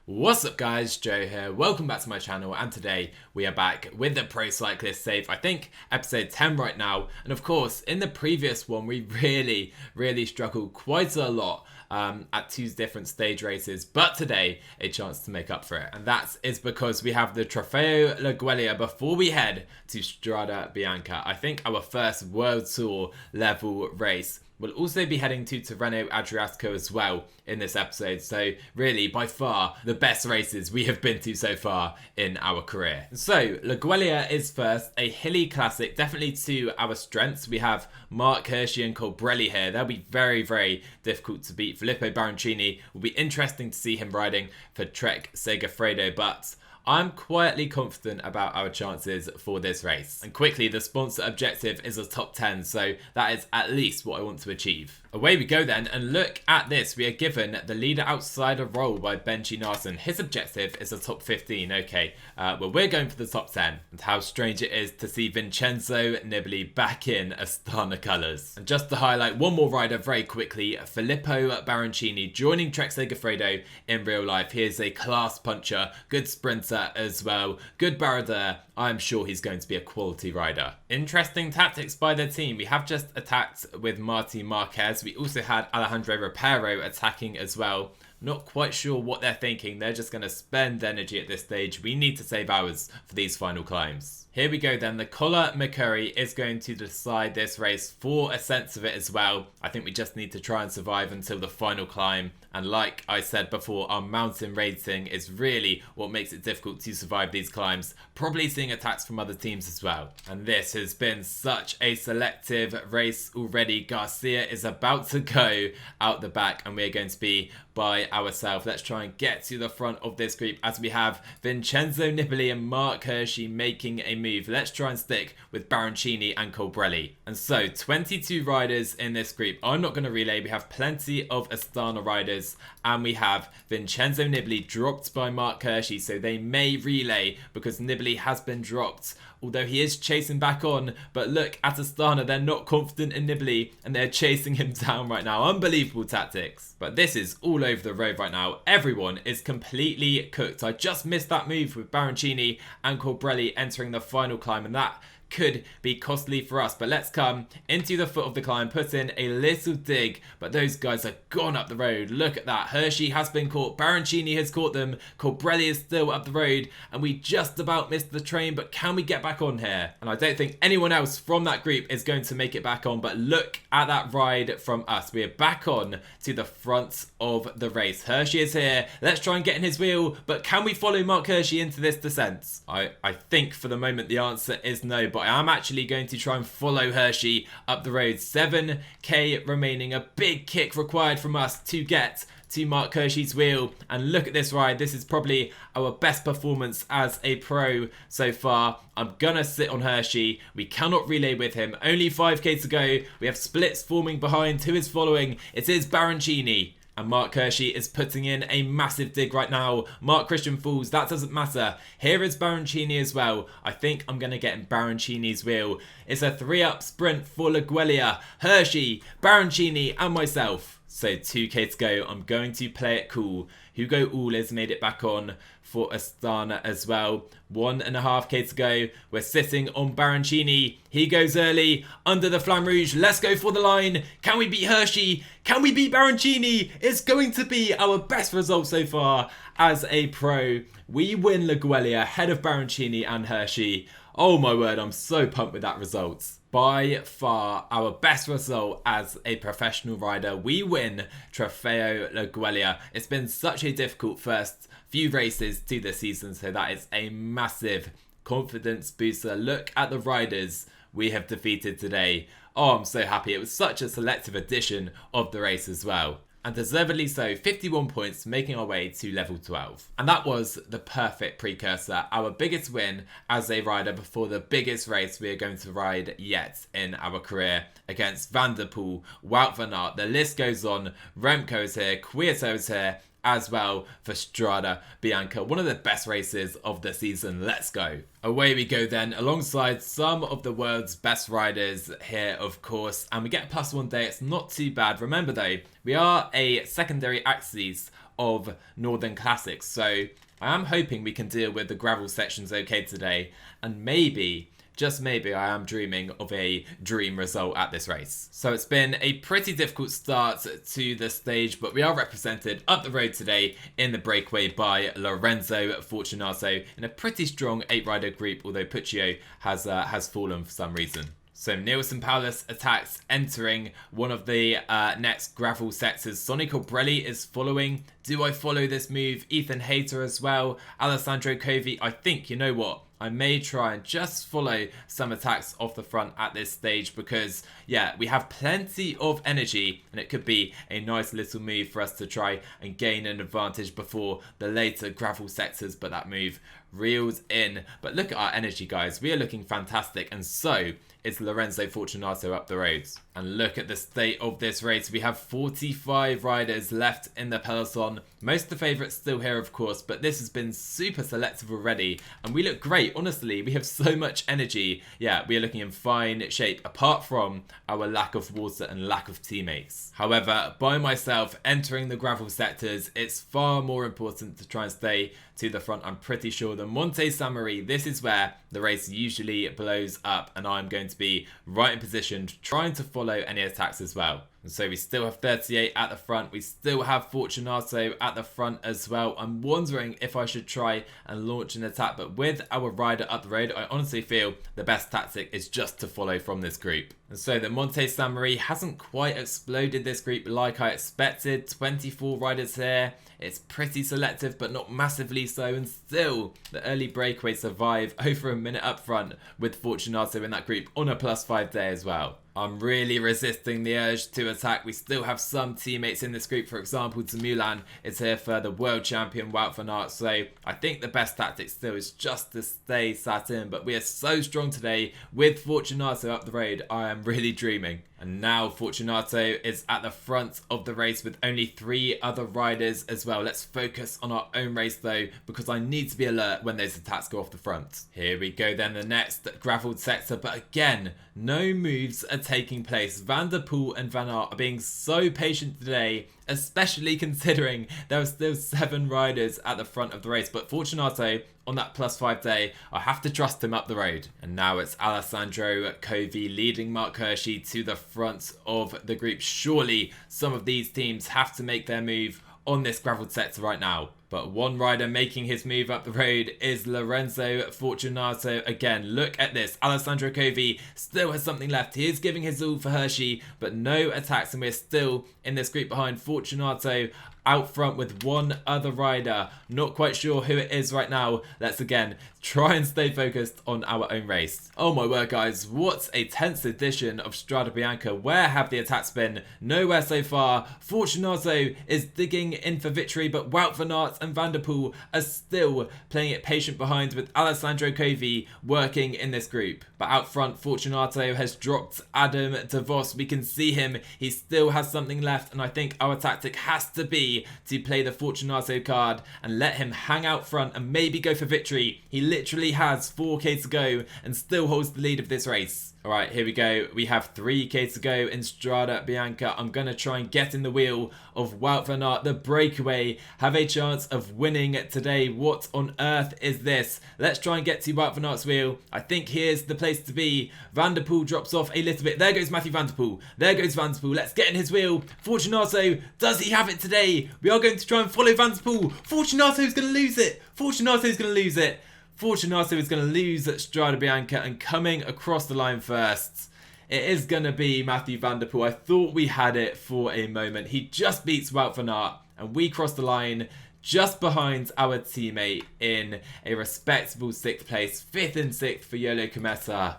What's up guys, Joe here, welcome back to my channel, and today we are back with the Pro Cyclist save, I think episode 10 right now. And of course, in the previous one we really struggled quite a lot at two different stage races, but today a chance to make up for it, and that is because we have the Trofeo Lagueglia before we head to Strada Bianca. I think our first World Tour level race. We'll also be heading to Tirreno Adriatico as well in this episode, so really by far the best races we have been to so far in our career. So Lagueglia is first, a hilly classic, definitely to our strengths. We have Mark Hirschi and Colbrelli here. They'll be very difficult to beat. Filippo Baroncini will be interesting to see him riding for Trek Segafredo, but I'm quietly confident about our chances for this race. And quickly, the sponsor objective is a top 10, so that is at least what I want to achieve. Away we go then, and look at this. We are given the leader outsider role by Benji Naesen. His objective is a top 15. Okay, well, we're going for the top 10. And how strange it is to see Vincenzo Nibali back in Astana colours. And just to highlight one more rider very quickly, Filippo Baroncini joining Trek Segafredo in real life. He is a class puncher, good sprinter as well, good baroudeur. I'm sure he's going to be a quality rider. Interesting tactics by the team. We have just attacked with Martin Marquez. We also had Alejandro Rapero attacking as well. Not quite sure what they're thinking. They're just going to spend energy at this stage. We need to save ours for these final climbs. Here we go then. The Colla Mercuri is going to decide this race for a sense of it as well. I think we just need to try and survive until the final climb. And like I said before, our mountain rating is really what makes it difficult to survive these climbs. Probably seeing attacks from other teams as well. And this has been such a selective race already. Garcia is about to go out the back and we're going to be by ourselves. Let's try and get to the front of this group as we have Vincenzo Nibali and Mark Hirschi making a move. Let's try and stick with Baroncini and Colbrelli. And so 22 riders in this group. I'm not going to relay. We have plenty of Astana riders, and we have Vincenzo Nibali dropped by Mark Hirschi, so they may relay because Nibali has been dropped, although he is chasing back on. But look at Astana, they're not confident in Nibali and they're chasing him down right now. Unbelievable tactics. But this is all over the road right now. Everyone is completely cooked. I just missed that move with Baroncini and Colbrelli entering the final climb, and that could be costly for us. But let's come into the foot of the climb, put in a little dig, but those guys are gone up the road. Look at that. Hirschi has been caught, Baroncini has caught them, Colbrelli is still up the road, and we just about missed the train. But can we get back on here? And I don't think anyone else from that group is going to make it back on, but look at that ride from us. We are back on to the front of the race. Hirschi is here. Let's try and get in his wheel, but can we follow Mark Hirschi into this descent? I think for the moment the answer is no, but I am actually going to try and follow Hirschi up the road. 7k remaining, a big kick required from us to get to Mark Hirschi's wheel. And look at this ride. This is probably our best performance as a pro so far. I'm gonna sit on Hirschi. We cannot relay with him. Only 5k to go. We have splits forming behind. Who is following? It is Baroncini. And Mark Hirschi is putting in a massive dig right now. Mark Christian falls. That doesn't matter. Here is Baroncini as well. I think I'm going to get in Baroncini's wheel. It's a 3-up sprint for Lagueglia. Hirschi, Baroncini and myself. So 2k to go. I'm going to play it cool. Hugo Uhl made it back on for Astana as well. 1.5k to go. We're sitting on Baroncini. He goes early under the Flamme Rouge. Let's go for the line. Can we beat Hirschi? Can we beat Baroncini? It's going to be our best result so far as a pro. We win Lagueglia ahead of Baroncini and Hirschi. Oh my word, I'm so pumped with that result. By far our best result as a professional rider. We win Trofeo Lagueglia. It's been such a difficult first few races to the season, so that is a massive confidence booster. Look at the riders we have defeated today. Oh, I'm so happy. It was such a selective edition of the race as well. And deservedly so, 51 points, making our way to level 12. And that was the perfect precursor, our biggest win as a rider before the biggest race we are going to ride yet in our career against Van der Poel, Wout van Aert. The list goes on. Remco is here, Kwiato is here as well for Strada Bianca. One of the best races of the season. Let's go. Away we go then, alongside some of the world's best riders here, of course. And we get +1 day. It's not too bad. Remember though, we are a secondary axis of Northern Classics. So I am hoping we can deal with the gravel sections okay today, and maybe, just maybe, I am dreaming of a dream result at this race. So it's been a pretty difficult start to the stage, but we are represented up the road today in the breakaway by Lorenzo Fortunato in a pretty strong 8-rider group, although Puccio has fallen for some reason. So Nielsen Paulus attacks, entering one of the next gravel sectors. Sonny Colbrelli is following. Do I follow this move? Ethan Hayter as well. Alessandro Covi. I think, you know what? I may try and just follow some attacks off the front at this stage because, yeah, we have plenty of energy and it could be a nice little move for us to try and gain an advantage before the later gravel sectors, but that move reels in. But look at our energy, guys. We are looking fantastic, and so is Lorenzo Fortunato up the roads. And look at the state of this race. We have 45 riders left in the peloton. Most of the favourites still here, of course, but this has been super selective already, and we look great. Honestly, we have so much energy. Yeah, we are looking in fine shape, apart from our lack of water and lack of teammates. However, by myself entering the gravel sectors, it's far more important to try and stay to the front. I'm pretty sure the Monte Samari, this is where the race usually blows up, and I'm going to be right in position trying to follow any attacks as well. And so we still have 38 at the front. We still have Fortunato at the front as well. I'm wondering if I should try and launch an attack, but with our rider up the road, I honestly feel the best tactic is just to follow from this group. And so the Monte Samari hasn't quite exploded this group like I expected. 24 riders here. It's pretty selective, but not massively so, and still the early breakaway survive over a minute up front with Fortunato in that group on a +5 day as well. I'm really resisting the urge to attack. We still have some teammates in this group. For example, Tamulan is here for the world champion Wout van Aert. So I think the best tactic still is just to stay sat in. But we are so strong today with Fortunato up the road. I am really dreaming. And now Fortunato is at the front of the race with only 3 other riders as well. Let's focus on our own race though, because I need to be alert when those attacks go off the front. Here we go then, the next gravelled sector, but again, no moves are taking place. Van der Poel and Van Aert are being so patient today, especially considering there are still 7 riders at the front of the race. But Fortunato, on that +5 day, I have to trust him up the road. And now it's Alessandro Covi leading Mark Hirschi to the front of the group. Surely some of these teams have to make their move on this gravelled sector right now. But one rider making his move up the road is Lorenzo Fortunato. Again, look at this. Alessandro Covi still has something left. He is giving his all for Hirschi, but no attacks, and we're still in this group behind Fortunato out front with one other rider. Not quite sure who it is right now. Let's again try and stay focused on our own race. Oh my word, guys, what a tense edition of Strada Bianca. Where have the attacks been? Nowhere so far. Fortunato is digging in for victory, but Wout van Aert and Van der Poel are still playing it patient behind, with Alessandro Covi working in this group. But out front, Fortunato has dropped Adam de Vos. We can see him. He still has something left, and I think our tactic has to be to play the Fortunato card and let him hang out front and maybe go for victory. He literally has 4k to go and still holds the lead of this race. Alright, here we go. We have 3k to go in Strada Bianca. I'm going to try and get in the wheel of Wout van Aert, the breakaway. Have a chance of winning today. What on earth is this? Let's try and get to Wout van Aert's wheel. I think here's the place to be. Van der Poel drops off a little bit. There goes Matthew Van der Poel. There goes Van der Poel. Let's get in his wheel. Fortunato, does he have it today? We are going to try and follow Van der Poel. Fortunato's going to lose it. Fortunato's going to lose it. Fortunato is going to lose at Strada Bianca, and coming across the line first, it is going to be Matthew Van der Poel. I thought we had it for a moment. He just beats Wout van Aert, and we cross the line just behind our teammate in a respectable 6th place. 5th and 6th for EOLO-Kometa.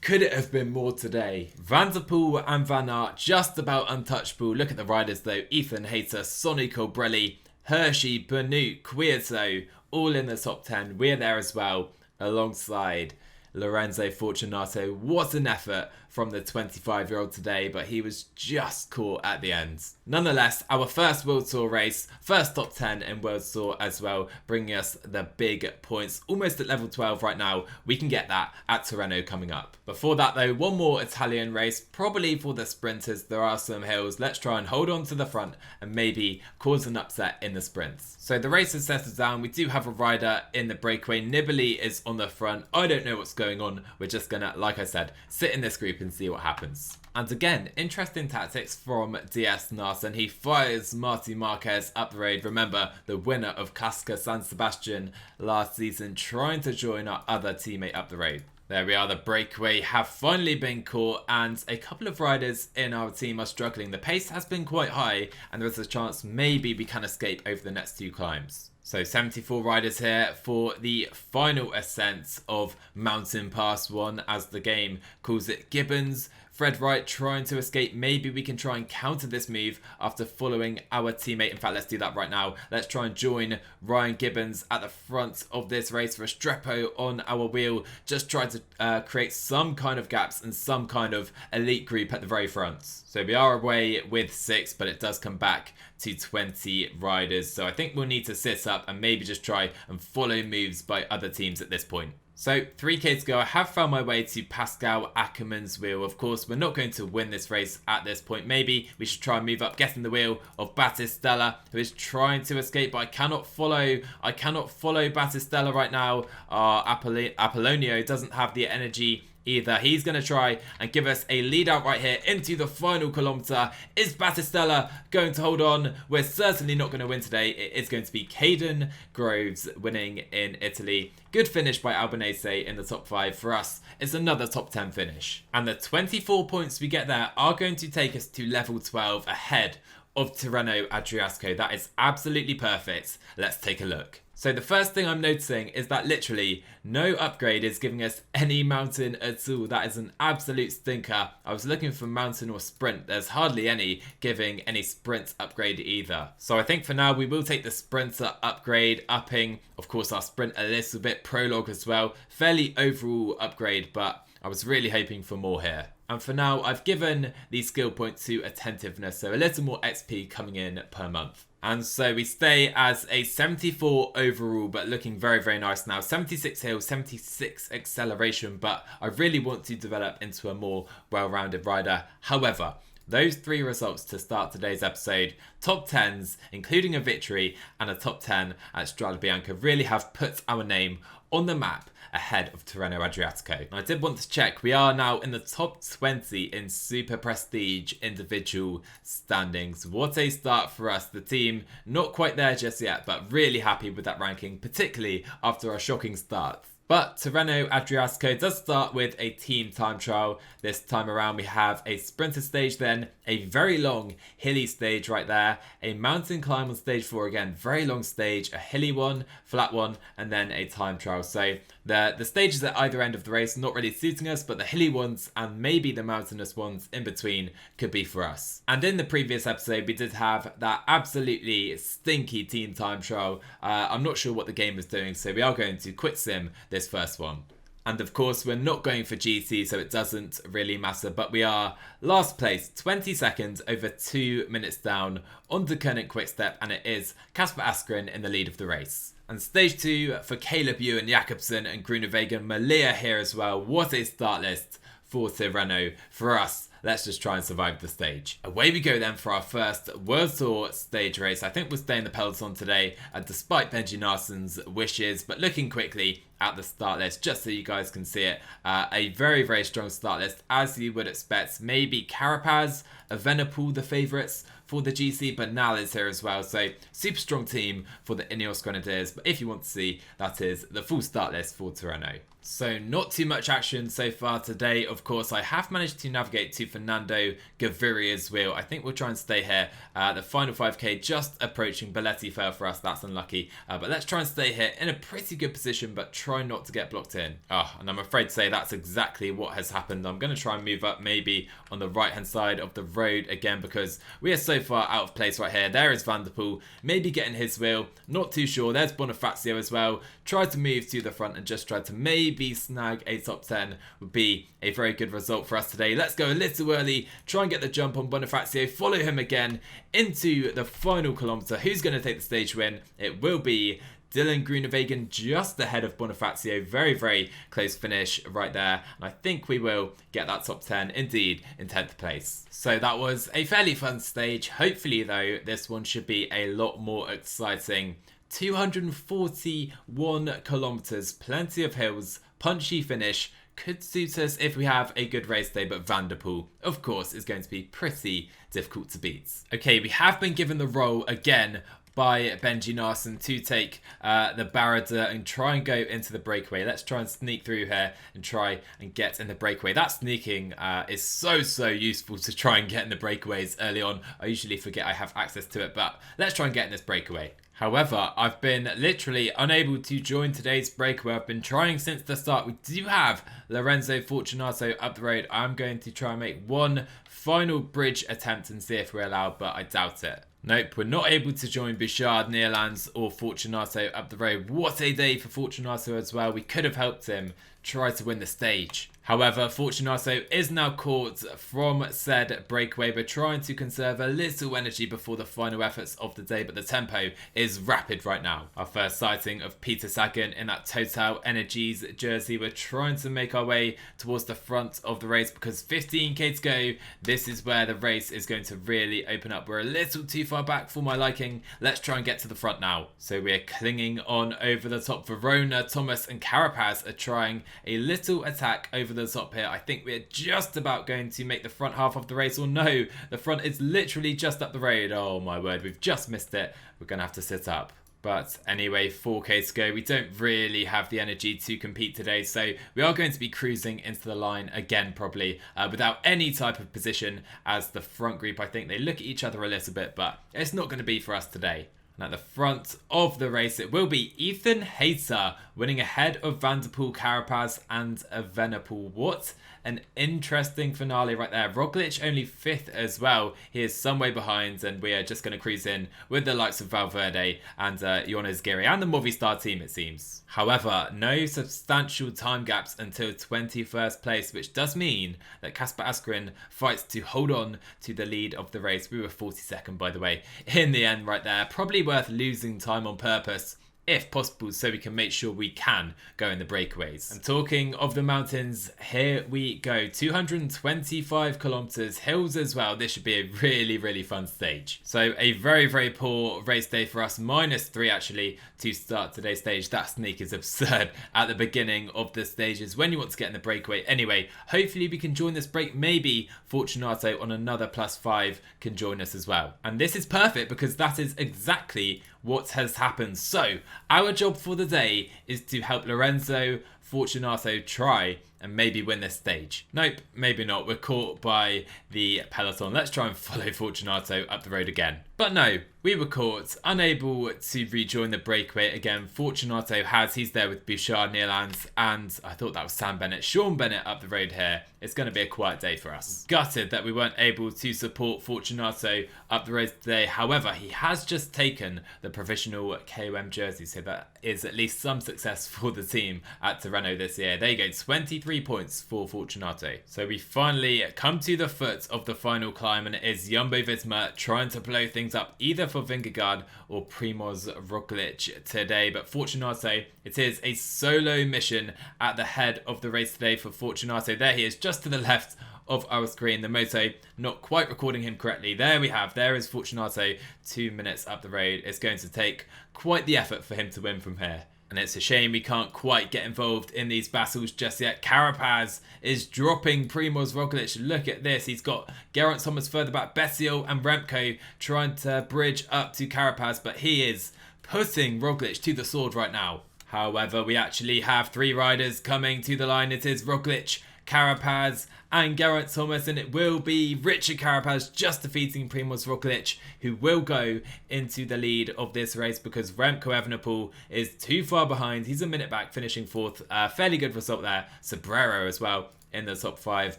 Could it have been more today? Van der Poel and Van Aert just about untouchable. Look at the riders though. Ethan Hayter, Sonny Colbrelli, Hirschi, Benoot, Quieto, all in the top 10. We're there as well, alongside Lorenzo Fortunato. What an effort from the 25-year-old today, but he was just caught at the end. Nonetheless, our first World Tour race, first top 10 in World Tour as well, bringing us the big points. Almost at level 12 right now. We can get that at Tirreno coming up. Before that though, one more Italian race, probably for the sprinters. There are some hills. Let's try and hold on to the front and maybe cause an upset in the sprints. So the race has settled down. We do have a rider in the breakaway. Nibali is on the front. I don't know what's going on. We're just gonna, like I said, sit in this group and see what happens. And again, interesting tactics from DS Naesen. He fires Marty Marquez up the road. Remember, the winner of Casca San Sebastian last season, trying to join our other teammate up the road. There we are, the breakaway have finally been caught, and a couple of riders in our team are struggling. The pace has been quite high, and there is a chance maybe we can escape over the next two climbs. So 74 riders here for the final ascent of Mountain Pass 1, as the game calls it. Gibbons, Fred Wright trying to escape. Maybe we can try and counter this move after following our teammate. In fact, let's do that right now. Let's try and join Ryan Gibbons at the front of this race. Restrepo on our wheel. Just try to create some kind of gaps and some kind of elite group at the very front. So we are away with 6, but it does come back to 20 riders. So I think we'll need to sit up and maybe just try and follow moves by other teams at this point. So 3k to go. I have found my way to Pascal Ackermann's wheel. Of course, we're not going to win this race at this point. Maybe we should try and move up, get in the wheel of Battistella, who is trying to escape, but I cannot follow Battistella right now. Apollonio doesn't have the energy either. He's going to try and give us a lead out right here into the final kilometre. Is Battistella going to hold on? We're certainly not going to win today. It is going to be Caden Groves winning in Italy. Good finish by Albanese in the top 5 for us. It's another top 10 finish. And the 24 points we get there are going to take us to level 12 ahead of Tirreno Adriatico. That is absolutely perfect. Let's take a look. So the first thing I'm noticing is that literally no upgrade is giving us any mountain at all. That is an absolute stinker. I was looking for mountain or sprint. There's hardly any giving any sprint upgrade either. So I think for now we will take the sprinter upgrade, upping, of course, our sprint a little bit, prologue as well. Fairly overall upgrade, but I was really hoping for more here. And for now, I've given the skill point to attentiveness, so a little more XP coming in per month. And so we stay as a 74 overall, but looking very, very nice now. 76 hill, 76 acceleration, but I really want to develop into a more well-rounded rider. However, those 3 results to start today's episode, top 10s, including a victory and a top 10 at Strada Bianca, really have put our name on the map ahead of Tirreno Adriatico. And I did want to check, we are now in the top 20 in Super Prestige individual standings. What a start for us. The team not quite there just yet, but really happy with that ranking, particularly after our shocking start. But Tirreno Adriatico does start with a team time trial. This time around we have a sprinter stage, then a very long hilly stage right there, a mountain climb on stage 4 again, very long stage, a hilly one, flat one, and then a time trial. So the stages at either end of the race not really suiting us, but the hilly ones and maybe the mountainous ones in between could be for us. And in the previous episode we did have that absolutely stinky team time trial. I'm not sure what the game is doing, so we are going to quick sim this first one. And of course we're not going for GC, so it doesn't really matter, but we are last place, 20 seconds over 2 minutes down on the Koenig Quickstep, and it is Kasper Askren in the lead of the race. And stage 2 for Caleb Ewan Jakobsen and Groenewegen, Malia here as well. What a start list for Tirreno. For us, let's just try and survive the stage. Away we go then for our first World Tour stage race. I think we'll stay in the peloton today, despite Benji Naesen's wishes, but looking quickly at the start list, just so you guys can see it, a very, very strong start list, as you would expect. Maybe Carapaz, Evenepoel the favourites for the GC, but Nal is here as well, so super strong team for the Ineos Grenadiers. But if you want to see, that is the full start list for Tirreno. So not too much action so far today. Of course, I have managed to navigate to Fernando Gaviria's wheel. I think we'll try and stay here. The final 5k just approaching. Belletti fell for us, that's unlucky. But let's try and stay here in a pretty good position, but try not to get blocked in. And I'm afraid to say that's exactly what has happened. I'm going to try and move up maybe on the right hand side of the road again, because we are so so far out of place right here. There is Van der Poel, maybe getting his wheel, not too sure. There's Bonifacio as well. Try to move to the front and just try to maybe snag a top 10 would be a very good result for us today. Let's go a little early, try and get the jump on Bonifacio, follow him again into the final kilometre. Who's going to take the stage win? It will be Dylan Groenewegen just ahead of Bonifacio. Very, very close finish right there. And I think we will get that top 10 indeed in 10th place. So that was a fairly fun stage. Hopefully though, this one should be a lot more exciting. 241 kilometers, plenty of hills, punchy finish. Could suit us if we have a good race day, but Van der Poel, of course, is going to be pretty difficult to beat. Okay, we have been given the role again by Benji Naesen to take the Barada and try and go into the breakaway. Let's try and sneak through here and try and get in the breakaway. That sneaking is so useful to try and get in the breakaways early on. I usually forget I have access to it, but let's try and get in this breakaway. However, I've been literally unable to join today's breakaway. I've been trying since the start. We do have Lorenzo Fortunato up the road. I'm going to try and make one final bridge attempt and see if we're allowed, but I doubt it. Nope, we're not able to join Bouchard, Neerlands or Fortunato up the road. What a day for Fortunato as well. We could have helped him try to win the stage. However, Fortunato is now caught from said breakaway. We're trying to conserve a little energy before the final efforts of the day, but the tempo is rapid right now. Our first sighting of Peter Sagan in that Total Energies jersey. We're trying to make our way towards the front of the race because 15k to go. This is where the race is going to really open up. We're a little too far back for my liking. Let's try and get to the front now. So we're clinging on over the top. Verona, Thomas and Carapaz are trying a little attack over the top here. I think we're just about going to make the front half of the race, or no, the front is literally just up the road. Oh my word, we've just missed it. We're gonna have to sit up. But anyway, 4k to go. We don't really have the energy to compete today, so we are going to be cruising into the line again probably without any type of position as the front group. I think they look at each other a little bit, but it's not going to be for us today. And at the front of the race, it will be Ethan Hayter winning ahead of Van der Poel, Carapaz and Evenepoel. What an interesting finale right there. Roglic only 5th as well. He is some way behind, and we are just going to cruise in with the likes of Valverde and Jonas Giri and the Movistar team, it seems. However, no substantial time gaps until 21st place, which does mean that Kasper Asgreen fights to hold on to the lead of the race. We were 42nd, by the way, in the end right there. Probably worth losing time on purpose, if possible, so we can make sure we can go in the breakaways. And talking of the mountains, here we go. 225 kilometers, hills as well. This should be a really fun stage. So a very poor race day for us. -3 actually to start today's stage. That sneak is absurd at the beginning of the stages when you want to get in the breakaway. Anyway, hopefully we can join this break. Maybe Fortunato on another +5 can join us as well. And this is perfect because that is exactly what has happened. So our job for the day is to help Lorenzo Fortunato try and maybe win this stage. Nope, maybe not. We're caught by the peloton. Let's try and follow Fortunato up the road again. But no, we were caught, unable to rejoin the breakaway again. Fortunato he's there with Bouchard, Neerlands, and I thought that was Sam Bennett. Sean Bennett up the road here. It's going to be a quiet day for us. Gutted that we weren't able to support Fortunato up the road today. However, he has just taken the provisional KOM jersey, so that is at least some success for the team at Tirreno this year. There you go, 23 points for Fortunato. So we finally come to the foot of the final climb, and it is Jumbo-Visma trying to blow things up either for Vingegaard or Primoz Roglic today. But Fortunato, it is a solo mission at the head of the race today for Fortunato. There he is, just to the left of our screen. The moto not quite recording him correctly. There we have, there is Fortunato 2 minutes up the road. It's going to take quite the effort for him to win from here. And it's a shame we can't quite get involved in these battles just yet. Carapaz is dropping Primoz Roglic. Look at this. He's got Geraint Thomas further back. Bessiel and Remco trying to bridge up to Carapaz, but he is putting Roglic to the sword right now. However, we actually have 3 riders coming to the line. It is Roglic, Carapaz and Geraint Thomas, and it will be Richard Carapaz just defeating Primoz Roglic, who will go into the lead of this race because Remco Evenepoel is too far behind. He's a minute back, finishing 4th. Fairly good result there. Sobrero as well in the top 5,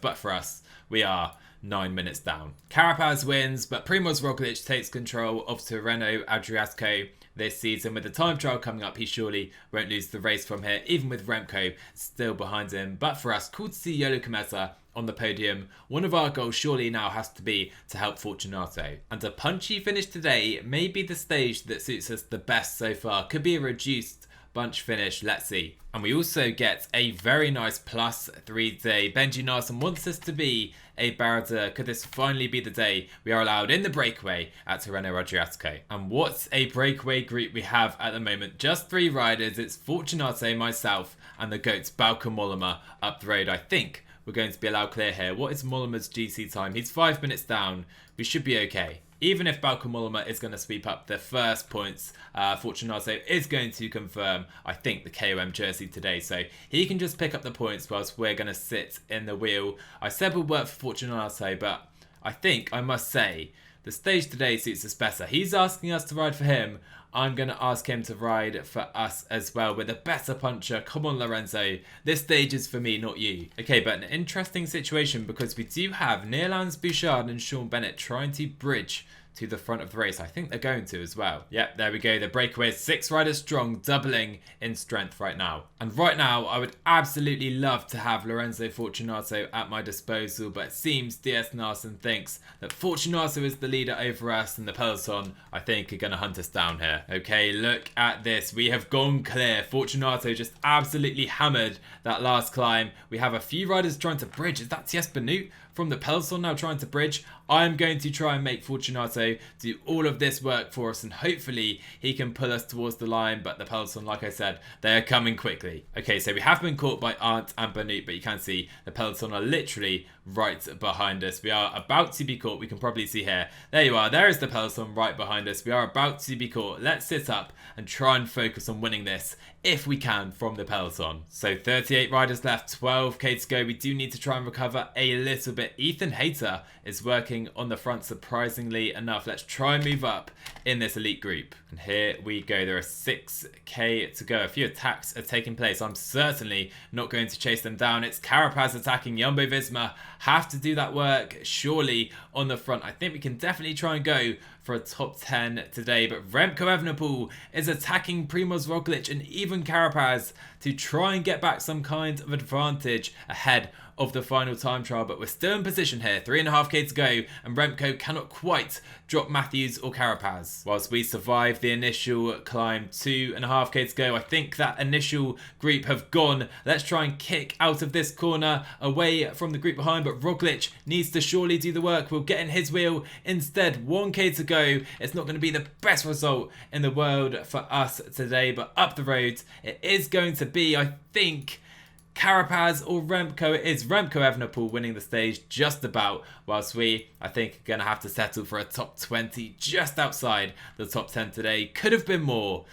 but for us, we are 9 minutes down. Carapaz wins, but Primoz Roglic takes control of Tirreno Adriatico this season. With the time trial coming up, he surely won't lose the race from here, even with Remco still behind him. But for us, cool to see EOLO-Kometa on the podium. One of our goals surely now has to be to help Fortunato. And a punchy finish today may be the stage that suits us the best so far. Could be a reduced bunch finish, let's see. And we also get a very nice +3 day. Benji Naesen wants us to be a Barada. Could this finally be the day we are allowed in the breakaway at Tirreno Adriatico? And what a breakaway group we have at the moment. Just 3 riders. It's Fortunato, myself, and the GOAT Bauke Mollema up the road. I think we're going to be allowed clear here. What is Mollema's GC time? He's 5 minutes down. We should be okay. Even if Bauke Mollema is going to sweep up the first points, Fortunato is going to confirm, I think, the KOM jersey today. So he can just pick up the points whilst we're going to sit in the wheel. I said we'll work for Fortunato, but I think I must say the stage today suits us better. He's asking us to ride for him. I'm going to ask him to ride for us as well with a better puncher. Come on, Lorenzo. This stage is for me, not you. Okay, but an interesting situation because we do have Nederlands Bouchard and Sean Bennett trying to bridge to the front of the race. I think they're going to as well. Yep, there we go. The breakaway is 6 riders strong, doubling in strength right now. And right now, I would absolutely love to have Lorenzo Fortunato at my disposal, but it seems DS Naesen thinks that Fortunato is the leader over us, and the peloton, I think, are going to hunt us down here. Okay, look at this. We have gone clear. Fortunato just absolutely hammered that last climb. We have a few riders trying to bridge. Is that Ties Benoot from the peloton now trying to bridge? I'm going to try and make Fortunato do all of this work for us, and hopefully he can pull us towards the line. But the peloton, like I said, they are coming quickly. Okay, so we have been caught by Arndt and Benoot, but you can see the peloton are literally right behind us. We are about to be caught. We can probably see here. There you are. There is the peloton right behind us. We are about to be caught. Let's sit up and try and focus on winning this if we can from the peloton. So 38 riders left, 12k to go. We do need to try and recover a little bit. Ethan Hayter is working on the front, surprisingly enough. Let's try and move up in this elite group. And here we go. There are 6k to go. A few attacks are taking place. I'm certainly not going to chase them down. It's Carapaz attacking Jumbo-Visma. Have to do that work surely on the front. I think we can definitely try and go for a top 10 today, but Remco Evenepoel is attacking Primoz Roglic and even Carapaz to try and get back some kind of advantage ahead of the final time trial. But we're still in position here, 3.5k to go, and Remco cannot quite drop Matthews or Carapaz. Whilst we survive the initial climb, 2.5k to go. I think that initial group have gone. Let's try and kick out of this corner away from the group behind, but Roglic needs to surely do the work. We'll get in his wheel instead. 1k to go. It's not going to be the best result in the world for us today, but up the road it is going to be, I think, Carapaz or Remco. It is Remco Evenepoel winning the stage just about, whilst we, I think, are going to have to settle for a top 20 just outside the top 10 today. Could have been more.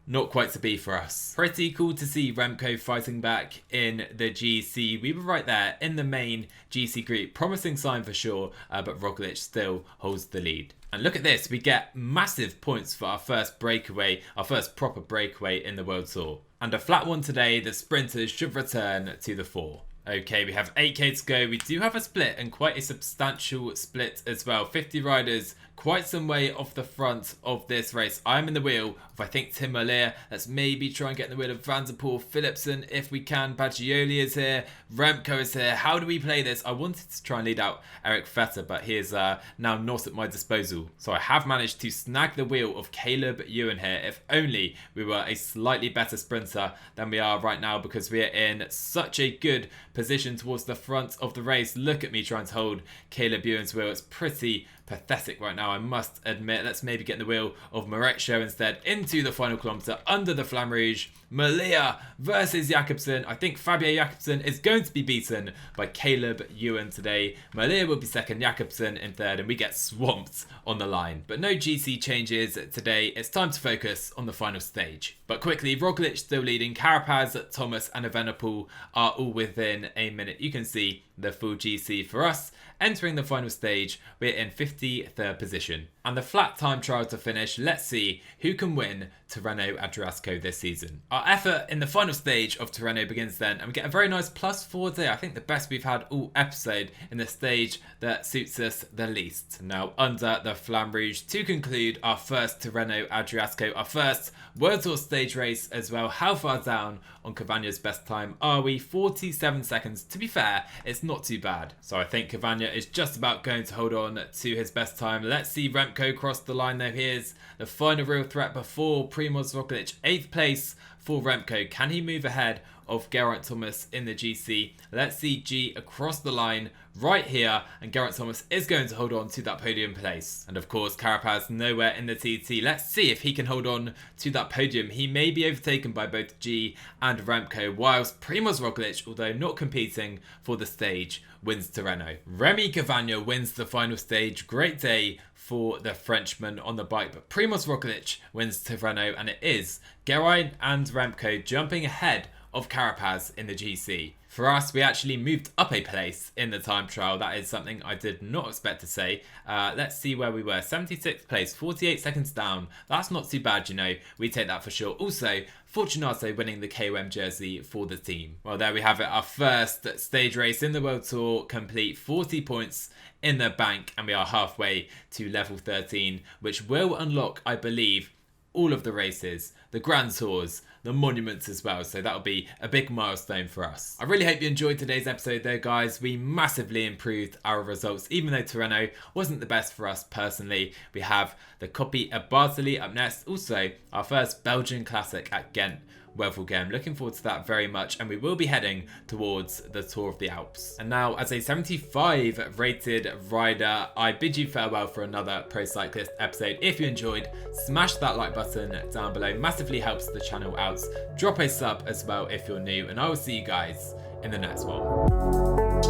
Not quite to be for us. Pretty cool to see Remco fighting back in the GC. We were right there in the main GC group. Promising sign for sure, but Roglic still holds the lead. And look at this, we get massive points for our first breakaway, our first proper breakaway in the World Tour. And a flat one today, the sprinters should return to the fore. Okay, we have 8k to go. We do have a split, and quite a substantial split as well. 50 riders, quite some way off the front of this race. I'm in the wheel of, I think, Tim Merlier. Let's maybe try and get in the wheel of Van der Poel, Philipsen if we can. Baggioli is here. Remco is here. How do we play this? I wanted to try and lead out Eric Vetter, but he is now not at my disposal. So I have managed to snag the wheel of Caleb Ewan here. If only we were a slightly better sprinter than we are right now, because we are in such a good position towards the front of the race. Look at me trying to hold Caleb Ewan's wheel. It's pretty pathetic right now, I must admit. Let's maybe get in the wheel of Marek Show instead into the final kilometre under the Flamme Rouge. Merlier versus Jakobsen. I think Fabio Jakobsen is going to be beaten by Caleb Ewan today. Merlier will be second, Jakobsen in third, and we get swamped on the line. But no GC changes today. It's time to focus on the final stage. But quickly, Roglic still leading. Carapaz, Thomas and Evenepoel are all within a minute. You can see the full GC for us. Entering the final stage, we're in 53rd position. And the flat time trial to finish, let's see who can win Tirreno Adriatico this season. Our effort in the final stage of Tirreno begins then, and we get a very nice +4 there. I think the best we've had all episode in the stage that suits us the least. Now under the Flamme Rouge to conclude our first Tirreno Adriatico, our first World Tour stage race as well. How far down on Cavagna's best time are we? 47 seconds. To be fair, it's not too bad. So I think Cavagna is just about going to hold on to his best time. Let's see Remco cross the line though. Here's the final real threat before Primoz Roglic. 8th place for Remco. Can he move ahead of Geraint Thomas in the GC? Let's see G across the line right here, and Geraint Thomas is going to hold on to that podium place. And of course Carapaz nowhere in the TT. Let's see if he can hold on to that podium. He may be overtaken by both G and Remco, whilst Primoz Roglic, although not competing for the stage, wins Tirreno. Remy Cavagna wins the final stage. Great day for the Frenchman on the bike, but Primoz Roglic wins Tirreno, and it is Geraint and Remco jumping ahead of Carapaz in the GC. For us, we actually moved up a place in the time trial. That is something I did not expect to say. Let's see where we were. 76th place, 48 seconds down. That's not too bad, you know. We take that for sure. Also, Fortunato winning the KOM jersey for the team. Well, there we have it. Our first stage race in the World Tour complete. 40 points in the bank, and we are halfway to level 13, which will unlock, I believe, all of the races, the Grand Tours, the monuments as well. So that'll be a big milestone for us. I really hope you enjoyed today's episode though, guys. We massively improved our results, even though Tirreno wasn't the best for us personally. We have the copy of Bartoli up next. Also, our first Belgian Classic at Ghent. Webcam. Looking forward to that very much, and we will be heading towards the Tour of the Alps. And now, as a 75 rated rider, I bid you farewell for another Pro Cyclist episode. If you enjoyed, smash that like button down below. Massively helps the channel out. Drop a sub as well if you're new, and I will see you guys in the next one.